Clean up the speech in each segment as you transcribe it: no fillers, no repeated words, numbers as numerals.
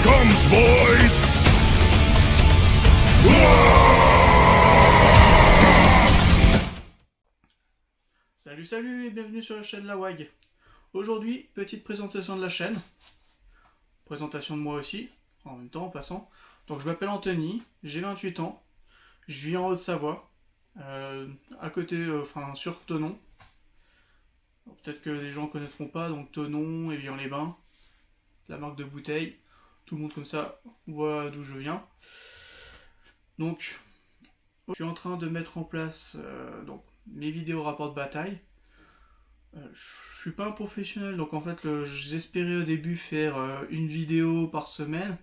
comes, boys! Salut et bienvenue sur la chaîne La WAG. Aujourd'hui, petite présentation de la chaîne. Présentation de moi aussi, en même temps en passant. Donc je m'appelle Anthony, j'ai 28 ans, je vis en Haute-Savoie, à côté, sur Thonon. Peut-être que les gens ne connaîtront pas, donc Thonon, Évian-les-Bains, la marque de bouteille, tout le monde comme ça voit d'où je viens. Donc, je suis en train de mettre en place mes vidéos rapport de bataille. Je suis pas un professionnel, donc en fait j'espérais au début faire une vidéo par semaine.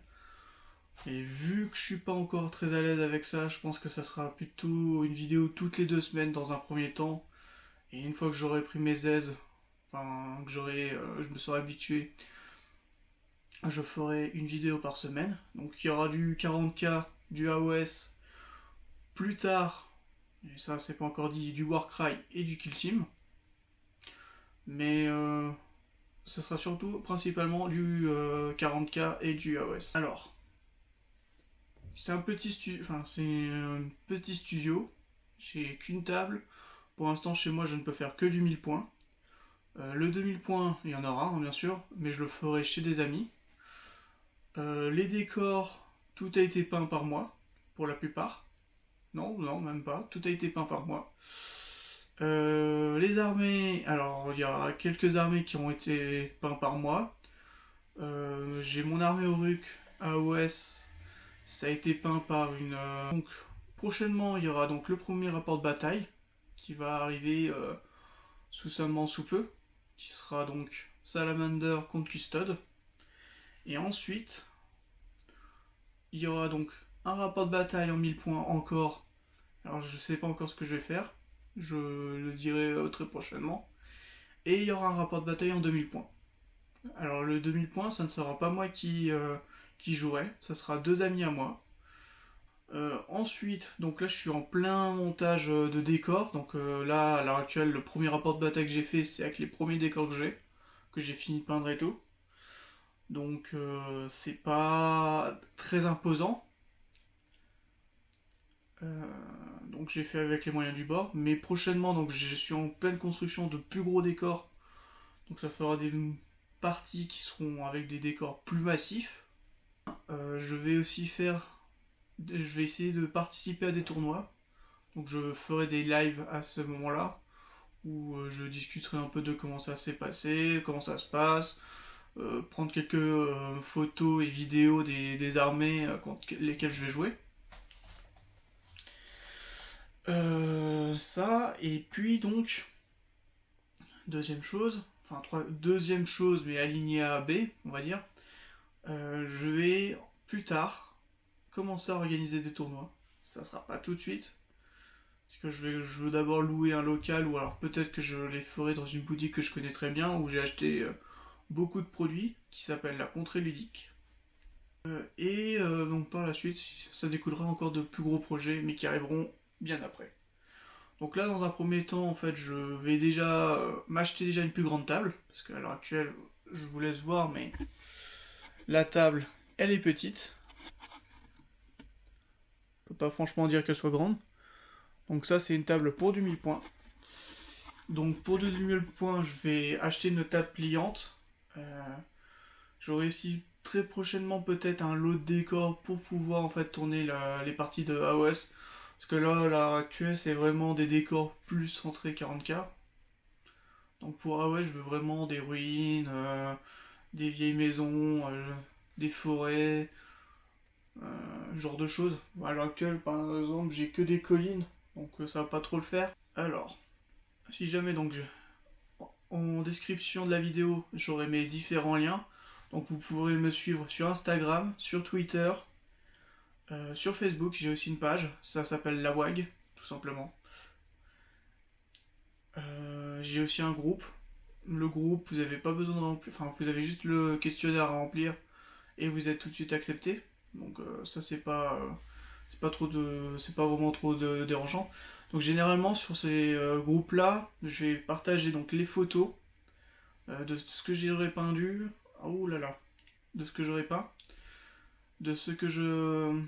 Et vu que je suis pas encore très à l'aise avec ça, je pense que ça sera plutôt une vidéo toutes les 2 semaines dans un premier temps. Et une fois que j'aurai pris mes aises, que je me serai habitué, je ferai une vidéo par semaine. Donc il y aura du 40K, du AOS, plus tard, et ça c'est pas encore dit, du Warcry et du Kill Team. Mais ça sera surtout principalement du 40K et du AOS. Alors, c'est un petit studio. J'ai qu'une table. Pour l'instant, chez moi, je ne peux faire que du 1000 points. Le 2000 points, il y en aura, bien sûr, mais je le ferai chez des amis. Les décors, tout a été peint par moi, pour la plupart. Non, même pas. Tout a été peint par moi. Les armées, alors il y a quelques armées qui ont été peintes par moi. J'ai mon armée Uruk AOS, ça a été peint par une. Donc prochainement il y aura donc le premier rapport de bataille qui va arriver sous peu, qui sera donc Salamander contre Custode. Et ensuite il y aura donc un rapport de bataille en 1000 points encore. Alors je sais pas encore ce que je vais faire. Je le dirai très prochainement. Et il y aura un rapport de bataille en 2000 points. Alors le 2000 points, ça ne sera pas moi qui jouerai, ça sera 2 amis à moi. Ensuite, donc là je suis en plein montage de décors. Donc là, à l'heure actuelle, le premier rapport de bataille que j'ai fait, c'est avec les premiers décors que j'ai fini de peindre et tout. Donc c'est pas très imposant. Donc j'ai fait avec les moyens du bord, mais prochainement donc je suis en pleine construction de plus gros décors, donc ça fera des parties qui seront avec des décors plus massifs. Je vais essayer de participer à des tournois, donc je ferai des lives à ce moment-là où je discuterai un peu de comment ça s'est passé, comment ça se passe, prendre quelques photos et vidéos des armées contre lesquelles je vais jouer. Ça, et puis donc, deuxième chose, mais alignée à B, on va dire, je vais plus tard commencer à organiser des tournois. Ça sera pas tout de suite, parce que je veux d'abord louer un local, ou alors peut-être que je les ferai dans une boutique que je connais très bien, où j'ai acheté beaucoup de produits, qui s'appelle la Contrée Ludique. Donc par la suite, ça découlera encore de plus gros projets, mais qui arriveront bien après. Donc là, dans un premier temps, en fait, je vais déjà m'acheter déjà une plus grande table, parce qu'à l'heure actuelle, je vous laisse voir, mais la table, elle est petite. On peut pas franchement dire qu'elle soit grande. Donc ça, c'est une table pour du 1000 points. Donc pour du 1000 points, je vais acheter une table pliante. J'aurai ici très prochainement peut-être un lot de décors pour pouvoir en fait tourner les parties de AOS. Parce que là, à l'heure actuelle, c'est vraiment des décors plus centrés 40K. Donc pour AOS, je veux vraiment des ruines, des vieilles maisons, des forêts, genre de choses. À l'heure actuelle, par exemple, j'ai que des collines, donc ça va pas trop le faire. Alors, si jamais donc en description de la vidéo, j'aurai mes différents liens. Donc vous pourrez me suivre sur Instagram, sur Twitter, sur Facebook. J'ai aussi une page, ça s'appelle La WAG, tout simplement. J'ai aussi un groupe. Le groupe, vous avez pas besoin de remplir, vous avez juste le questionnaire à remplir et vous êtes tout de suite accepté. Donc ça c'est pas vraiment trop dérangeant. Donc généralement sur ces groupes là, je vais partager donc les photos de ce que j'aurais peint de ce que j'aurais peint. de ce que je...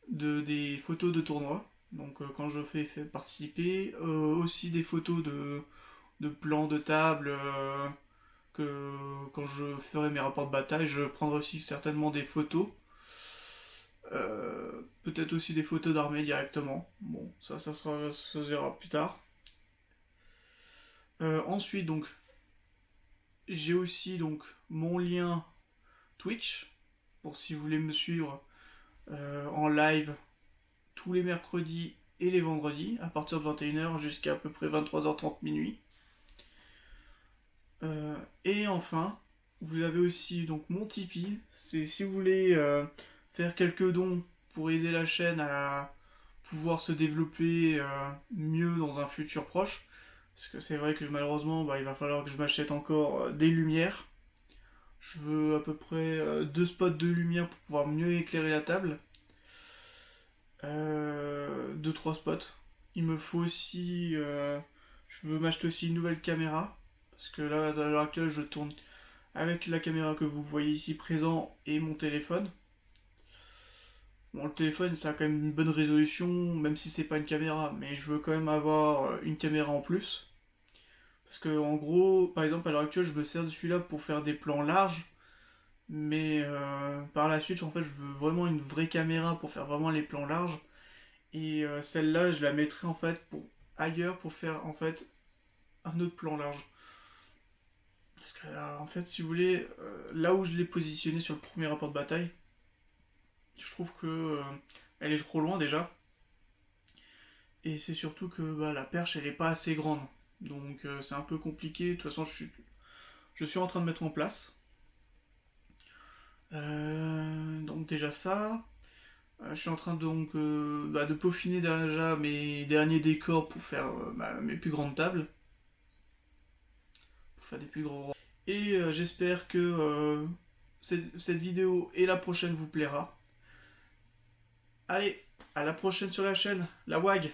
des photos de tournois. Donc quand je fais participer, aussi des photos de plans de table, que quand je ferai mes rapports de bataille, je prendrai aussi certainement des photos. Peut-être aussi des photos d'armée directement. Bon, ça se verra plus tard. Ensuite, donc, j'ai aussi donc mon lien Twitch pour si vous voulez me suivre en live tous les mercredis et les vendredis à partir de 21h jusqu'à peu près 23h30 minuit. Et enfin, vous avez aussi donc mon Tipeee. C'est si vous voulez faire quelques dons pour aider la chaîne à pouvoir se développer mieux dans un futur proche. Parce que c'est vrai que malheureusement, il va falloir que je m'achète encore des lumières. Je veux à peu près 2 spots de lumière pour pouvoir mieux éclairer la table. 2-3 spots. Il me faut aussi... je veux m'acheter aussi une nouvelle caméra. Parce que là, à l'heure actuelle, je tourne avec la caméra que vous voyez ici présent et mon téléphone. Bon, le téléphone, ça a quand même une bonne résolution, même si c'est pas une caméra, mais je veux quand même avoir une caméra en plus. Parce que, en gros, par exemple, à l'heure actuelle, je me sers de celui-là pour faire des plans larges, mais par la suite, en fait, je veux vraiment une vraie caméra pour faire vraiment les plans larges. Et celle-là, je la mettrai en fait ailleurs pour faire en fait un autre plan large. Parce que là, en fait, si vous voulez, là où je l'ai positionné sur le premier rapport de bataille, je trouve que elle est trop loin déjà. Et c'est surtout que la perche, elle est pas assez grande. Donc c'est un peu compliqué. De toute façon, je suis en train de mettre en place. Donc déjà ça. Je suis en train donc de peaufiner déjà mes derniers décors pour faire mes plus grandes tables. Pour faire des plus grands. Et j'espère que cette vidéo et la prochaine vous plaira. Allez, à la prochaine sur la chaîne, la WAG.